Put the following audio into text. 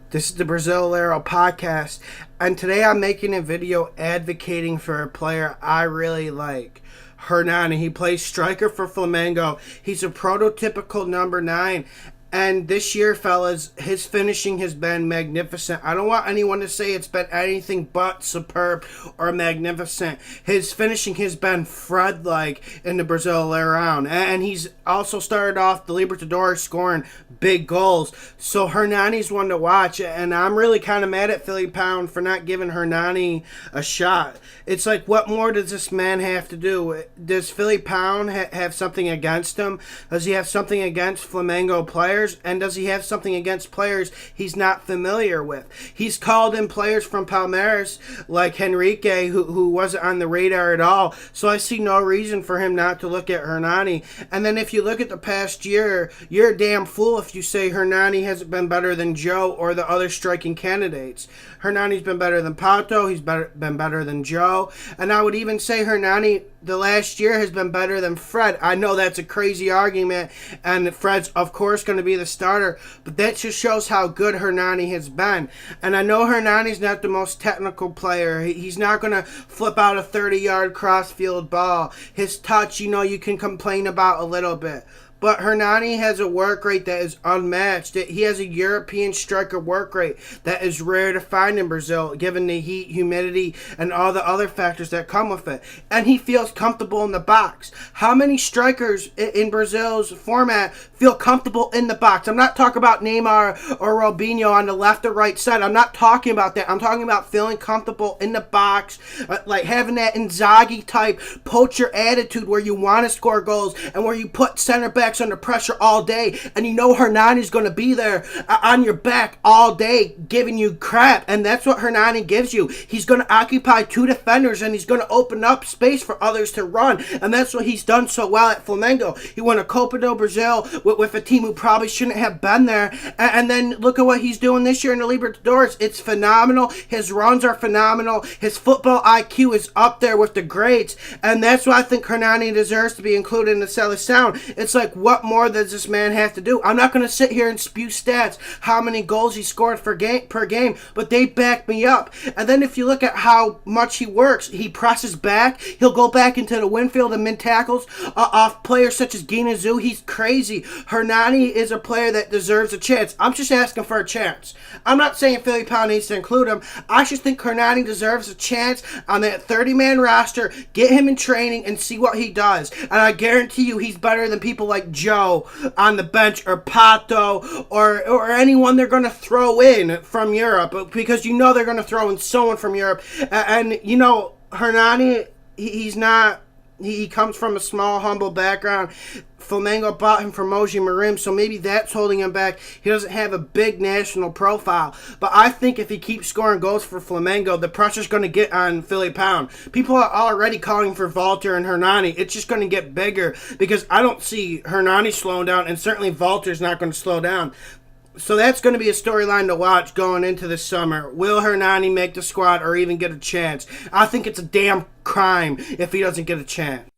This is the Brasileiro podcast, and today I'm making a video advocating for a player I really like, Hernane. He plays striker for Flamengo. He's a prototypical number 9. And this year, fellas, his finishing has been magnificent. I don't want anyone to say it's been anything but superb or magnificent. His finishing has been Fred-like in the Brasileiro. And he's also started off the Libertadores scoring big goals. So Hernane's one to watch. And I'm really kind of mad at Philly Pound for not giving Hernane a shot. It's like, what more does this man have to do? Does Philly Pound have something against him? Does he have something against Flamengo players? And does he have something against players he's not familiar with? He's called in players from Palmeiras like Henrique, who wasn't on the radar at all. So I see no reason for him not to look at Hernane. And then if you look at the past year, you're a damn fool if you say Hernane hasn't been better than Joe or the other striking candidates. Hernane's been better than Pato. He's been better than Joe. And I would even say Hernane the last year has been better than Fred. I know that's a crazy argument, and Fred's of course going to be the starter, but that just shows how good Hernane has been. And I know Hernane's not the most technical player. He's not going to flip out a 30-yard cross-field ball. His touch, you can complain about a little bit. But Hernane has a work rate that is unmatched. He has a European striker work rate that is rare to find in Brazil, given the heat, humidity, and all the other factors that come with it. And he feels comfortable in the box. How many strikers in Brazil's format feel comfortable in the box? I'm not talking about Neymar or Robinho on the left or right side. I'm not talking about that. I'm talking about feeling comfortable in the box, like having that Inzaghi-type poacher attitude where you want to score goals and where you put center back under pressure all day, and Hernane is going to be there on your back all day giving you crap, and that's what Hernane gives you. He's going to occupy 2 defenders, and he's going to open up space for others to run, and that's what he's done so well at Flamengo. He won a Copa do Brazil with a team who probably shouldn't have been there, and then look at what he's doing this year in the Libertadores. It's phenomenal. His runs are phenomenal. His football IQ is up there with the greats, and that's why I think Hernane deserves to be included in the Seleção. It's like, what more does this man have to do? I'm not going to sit here and spew stats, how many goals he scored per game, but they back me up. And then if you look at how much he works, he presses back. He'll go back into the winfield and min tackles off players such as Guiñazú. He's crazy. Hernane is a player that deserves a chance. I'm just asking for a chance. I'm not saying Philly Pound needs to include him. I just think Hernane deserves a chance on that 30-man roster. Get him in training and see what he does. And I guarantee you he's better than people like Joe on the bench or Pato or anyone they're going to throw in from Europe, because they're going to throw in someone from Europe. And Hernane, he's not. He comes from a small, humble background. Flamengo bought him from Mogi Marim, so maybe that's holding him back. He doesn't have a big national profile. But I think if he keeps scoring goals for Flamengo, the pressure's going to get on Philly Pound. People are already calling for Walter and Hernane. It's just going to get bigger, because I don't see Hernane slowing down, and certainly Walter's not going to slow down. So that's going to be a storyline to watch going into the summer. Will Hernane make the squad or even get a chance? I think it's a damn crime if he doesn't get a chance.